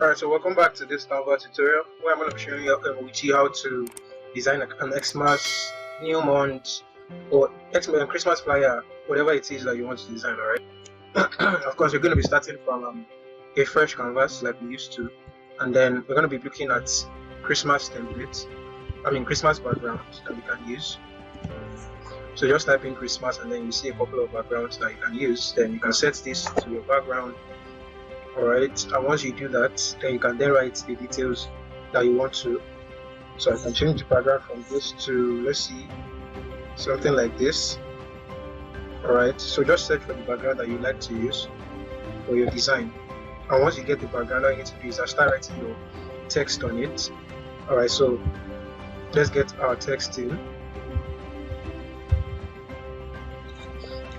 Alright, so welcome back to this Canva tutorial where I'm going to be showing you with you how to design an Xmas, New Month, or Xmas Christmas flyer, whatever it is that you want to design. Alright, of course, we're going to be starting from a fresh canvas like we used to, and then we're going to be looking at Christmas templates. Christmas backgrounds that we can use. So just type in Christmas, and then you see a couple of backgrounds that you can use. Then you can set this to your background. Alright, and once you do that, then you can write the details that you want to. So I can change the background from this to, let's see, something like this. Alright, so just search for the background that you like to use for your design. And once you get the background, all you need to do is start writing your text on it. Alright, so let's get our text in.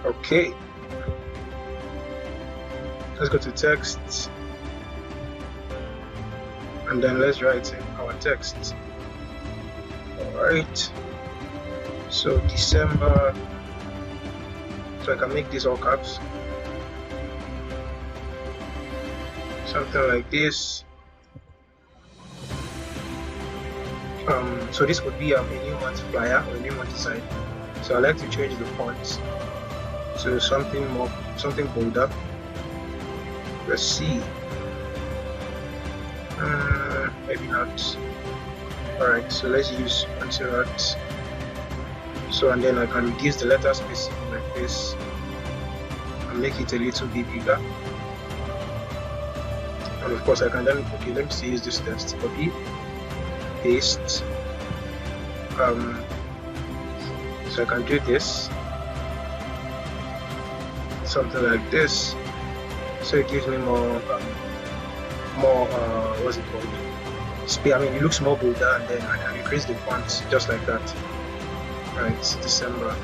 Okay. Let's go to text, and then let's write in our text. Alright, so December, so I can make this all caps, something like this. So this would be a new month flyer or a new month design. So I like to change the font to something bolder. Let's see, maybe not. Alright, so let's use anti-rat. So, and then I can reduce the letter spacing like this and make it a little bit bigger. And of course I can then, okay, let me see, use this text, copy, paste. So I can do this, something like this. So it gives me more what's it called? It looks more bolder, and then I can increase the font just like that. Right, it's December.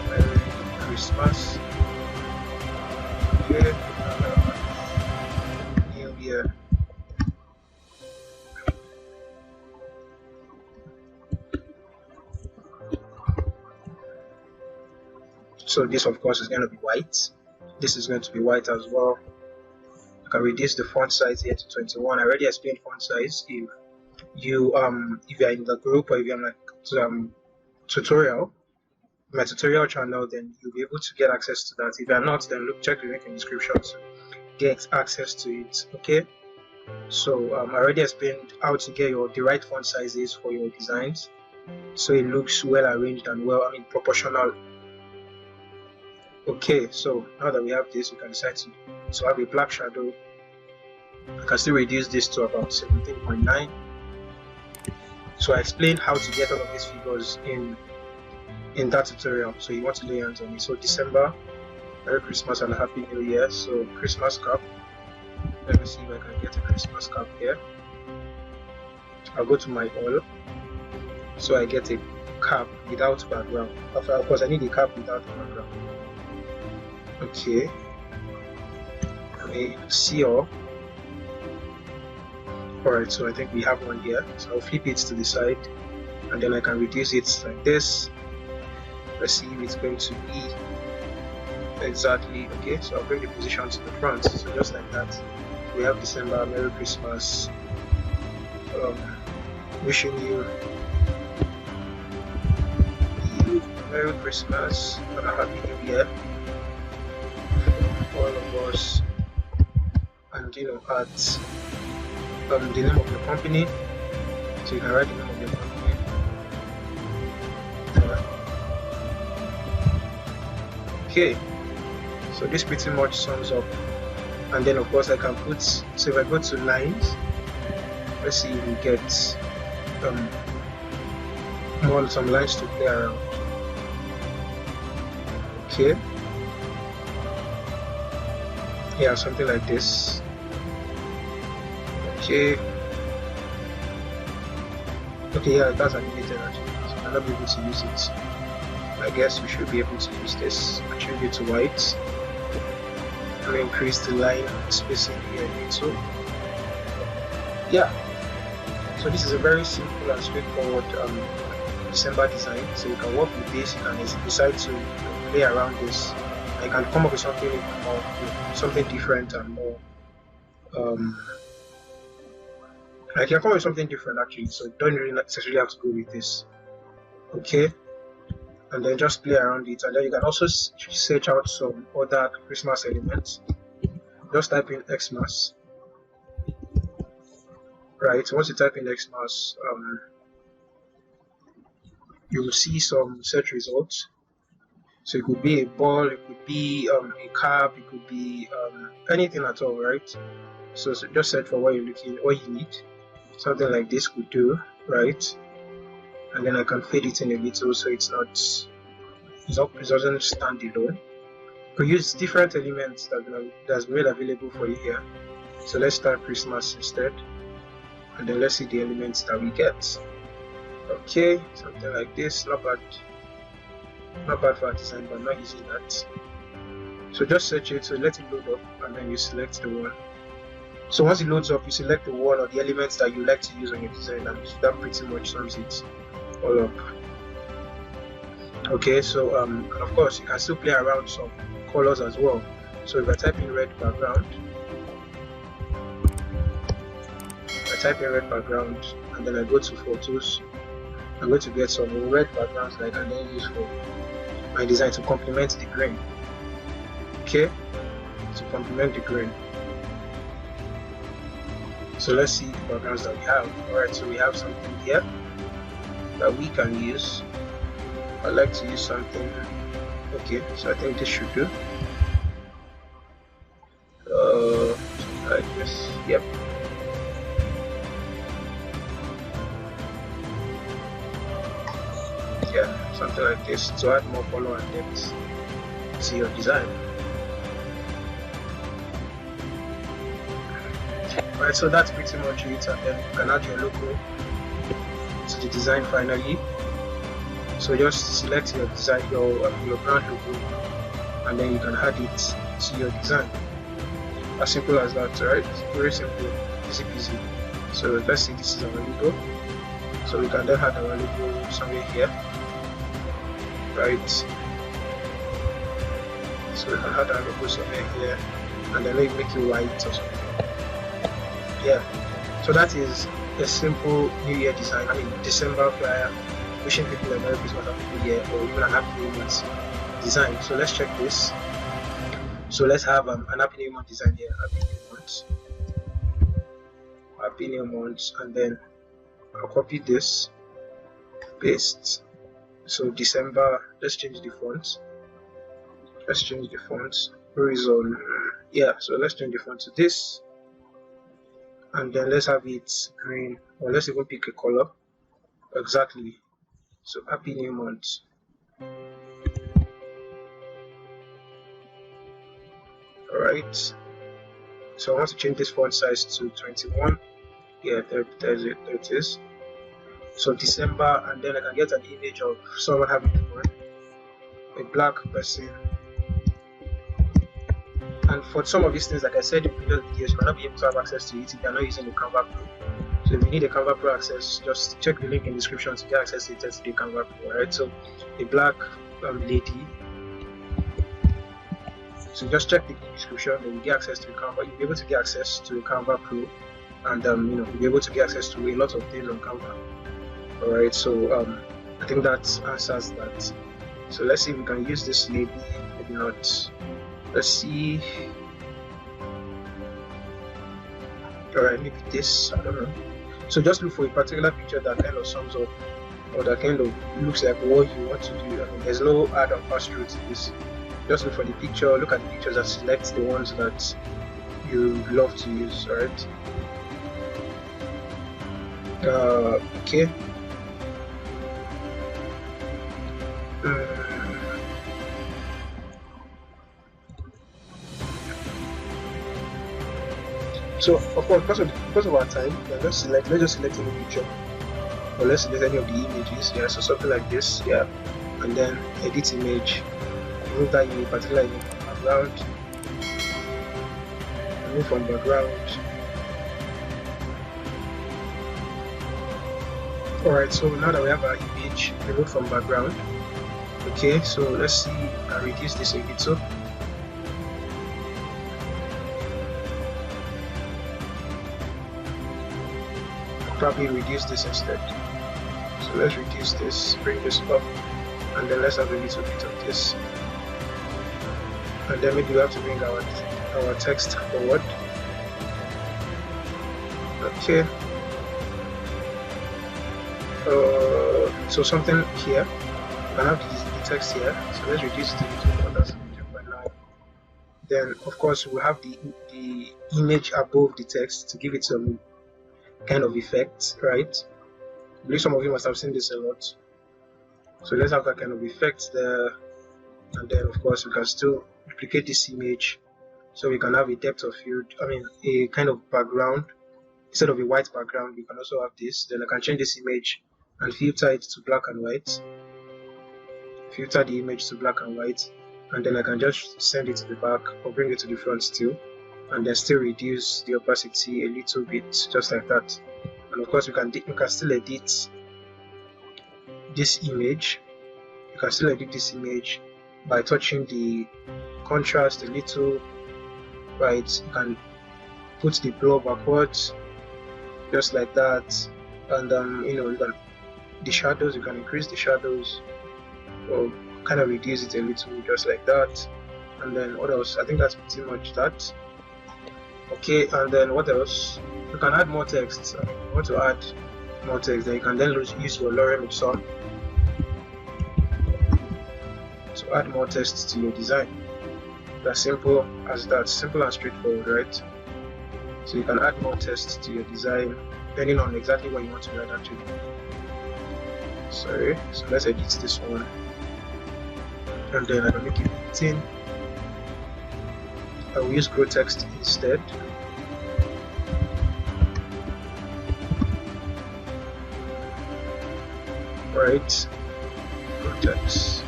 Merry Christmas. Okay. New Year. So this, of course, is going to be white. This is going to be white as well. I can reduce the font size here to 21. I already explained font size. If you are in the group, or if you're my tutorial channel, then you'll be able to get access to that. If you're not, then check the link in the description to get access to it. Okay. So I already explained how to get the right font sizes for your designs, so it looks well arranged and proportional. Okay, so now that we have this, we can decide to have a black shadow. I can still reduce this to about 17.9. So I explained how to get all of these figures in that tutorial. So you want to lay hands on it. So December, Merry Christmas and a Happy New Year. So Christmas cap. Let me see if I can get a Christmas cap here. I'll go to my all. So I get a cap without background. Of course, I need a cap without background. Okay, see all. Alright, so I think we have one here. So I'll flip it to the side, and then I can reduce it like this. Let's see if it's going to be exactly okay. So I'll bring the position to the front. So just like that, we have December, Merry Christmas. Wishing you Merry Christmas and a Happy New Year. All of us, and add the name of your company, so you can write the name of your company. Okay, so this pretty much sums up. And then of course I can put, so if I go to lines, let's see if we get some lines to play around. Okay. Yeah, something like this. Okay, yeah, that's animated actually, so I'm not able to use it. I guess we should be able to use this. I change it to white. And increase the line spacing here a little. Yeah, so this is a very simple and straightforward December design. So you can work with this, you can decide to play around this. I can come up with something more, something different and more I can come up with something different actually, so don't really necessarily have to go with this. Okay, and then just play around it, and then you can also search out some other Christmas elements. Just type in Xmas. Right, once you type in Xmas, you will see some search results. So it could be a ball, it could be a cap, it could be anything at all, right? So just search for what you're looking, what you need. Something like this could do, right? And then I can fade it in a little so it doesn't stand alone. You could use different elements that's made available for you here. So let's start Christmas instead, and then let's see the elements that we get. Okay, something like this, not bad for our design, but I'm not using that. So just search it, so let it load up, and then you select the one. So once it loads up, you select the one or the elements that you like to use on your design, and that pretty much sums it all up. Okay, so and of course you can still play around some colors as well. So if I type in red background, and then I go to photos, I'm going to get some red backgrounds that I can then use for my design to complement the grain. Okay, to complement the grain. So let's see the backgrounds that we have. Alright, so we have something here that we can use. I like to use something. Okay, so I think this should do. Like this. Yep. Yeah, something like this to add more color and depth to your design. Right, so that's pretty much it, and then you can add your logo to the design finally. So just select your design, your brand logo, and then you can add it to your design. As simple as that, right? Very simple, easy peasy. So let's say this is our logo. So we can then add our logo somewhere here, right? So we can add our logo somewhere here, and then maybe make it white or something. Yeah, so that is a simple New Year design. I mean, December flyer, wishing people a Merry Christmas and New Year, or even a Happy New Month design. So let's check this. So let's have an Happy New Month design here. Happy New Month, and then I'll copy this, paste. So December. Let's change the font. Horizon. Yeah. So let's change the font to this. And then let's have it green, or let's even pick a color. Exactly. So Happy New Month. Alright. So I want to change this font size to 21. Yeah, there it is. So December, and then I can get an image of someone having fun, a black person. And for some of these things, like I said in previous videos, you might not be able to have access to it if you're not using the Canva Pro. So if you need a Canva Pro access, just check the link in the description to get access to the 30-day Canva Pro. Alright, so a black lady. So just check the description, then you get access to the Canva. You'll be able to get access to the Canva Pro, and you'll be able to get access to a lot of things on Canva. Alright, so I think that answers that. So let's see if we can use this lady, maybe not. Let's see. Alright, maybe this, I don't know. So just look for a particular picture that kind of sums up, or that kind of looks like what you want to do. I mean, there's no add or pass through to this. Just look for the picture, look at the pictures and select the ones that you love to use. Alright. Okay. So of course, because of our time, let's just select any picture, or let's select any of the images. Yeah, so something like this. Yeah, and then edit image. Remove that image, particular image from background. Remove from background. Alright, so now that we have our image removed from background, okay, so let's see, I reduce this a little. probably reduce this instead. So let's reduce this, bring this up, and then let's have a little bit of this. And then maybe we have to bring our text forward. Okay. So something here. We can have the text here. So let's reduce it to 0.9. Then of course we have the image above the text to give it some kind of effect, right? I believe some of you must have seen this a lot. So let's have that kind of effect there. And then of course we can still duplicate this image, so we can have a depth of field, a kind of background. Instead of a white background, we can also have this. Then I can change this image and filter it to black and white. Filter the image to black and white, and then I can just send it to the back or bring it to the front still, and then still reduce the opacity a little bit, just like that. And of course, you can still edit this image. You can still edit this image by touching the contrast a little, right? You can put the blur backwards, just like that, and the shadows, you can increase the shadows or kind of reduce it a little, just like that. And then what else? I think that's pretty much that. Okay, and then what else? You can add more text. If you want to add more text, then you can then use your lorem ipsum to add more text to your design. That's simple as that, simple and straightforward, right? So you can add more text to your design depending on exactly what you want to write actually. Sorry, so let's edit this one, and then I can make it 18. I will use grow text instead. Right, grow text.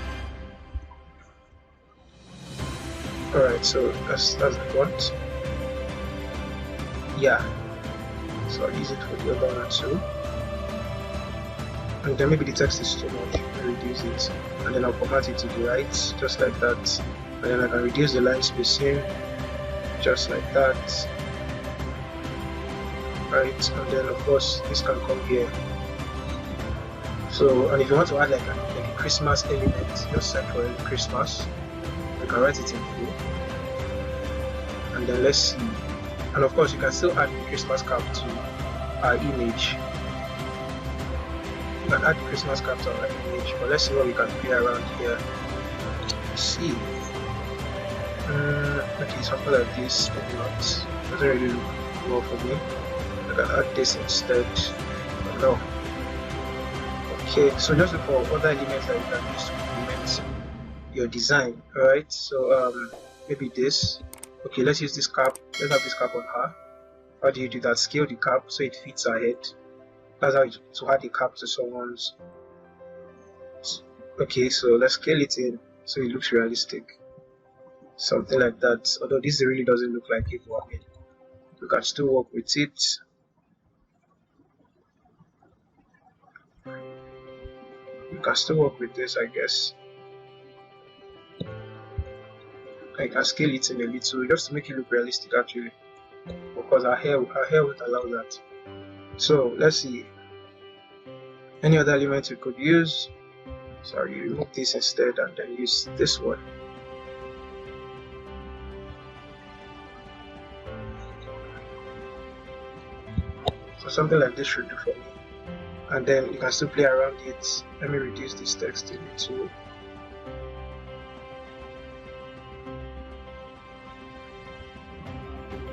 Alright, so that's the font. Yeah, so I'll use it for the other one too. And then maybe the text is too much, I'll reduce it, and then I'll format it to the right, just like that. And then I can reduce the line spacing, just like that. Right, and then of course this can come here. So, and if you want to add like a Christmas element, just search for Christmas. You can write it in full, and then let's see. And of course you can still add the Christmas cap to our image. You can add the Christmas cap to our image, but let's see what we can play around here. Let's see. Okay, something like this, maybe not. Doesn't really look well for me. I can add this instead. But no. Okay, so just look for other elements that you can use to implement your design. Alright, so maybe this. Okay, let's use this cap. Let's have this cap on her. How do you do that? Scale the cap so it fits her head. That's how to add a cap to someone's. Okay, so let's scale it in so it looks realistic. Something like that. Although this really doesn't look like it. We can still work with it. You can still work with this, I guess. I can scale it in a little just to make it look realistic actually, because our hair would allow that. So let's see. Any other element you could use? Sorry, remove this instead and then use this one. So something like this should do for me. And then you can still play around it. Let me reduce this text a little.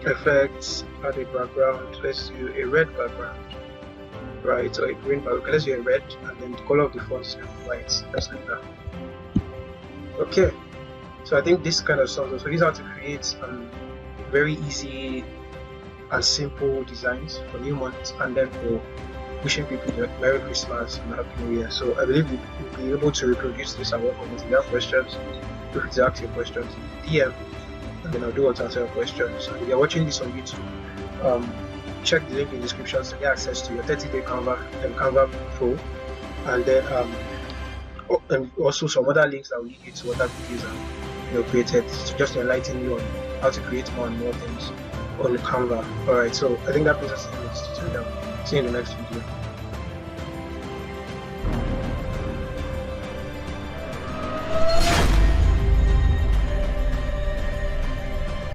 Effects, add a background. Let's do a red background, right? Or a green background. Let's do a red, and then the color of the font is white, just like that. Okay, so I think this kind of stuff. So these are to create very easy and simple designs for new months, and then for wishing people Merry Christmas and Happy New Year. So I believe we'll be able to reproduce this and work on it. If you have questions, feel free to ask your questions in the DM, and then I'll do what to answer your questions. And if you're watching this on YouTube, check the link in the description to get access to your 30-day Canva and Canva Pro, and then and also some other links that will lead you to other videos I've created to just enlighten you on how to create more and more things on Canva. Alright, so I think that brings us to the next tutorial. See you in the next video.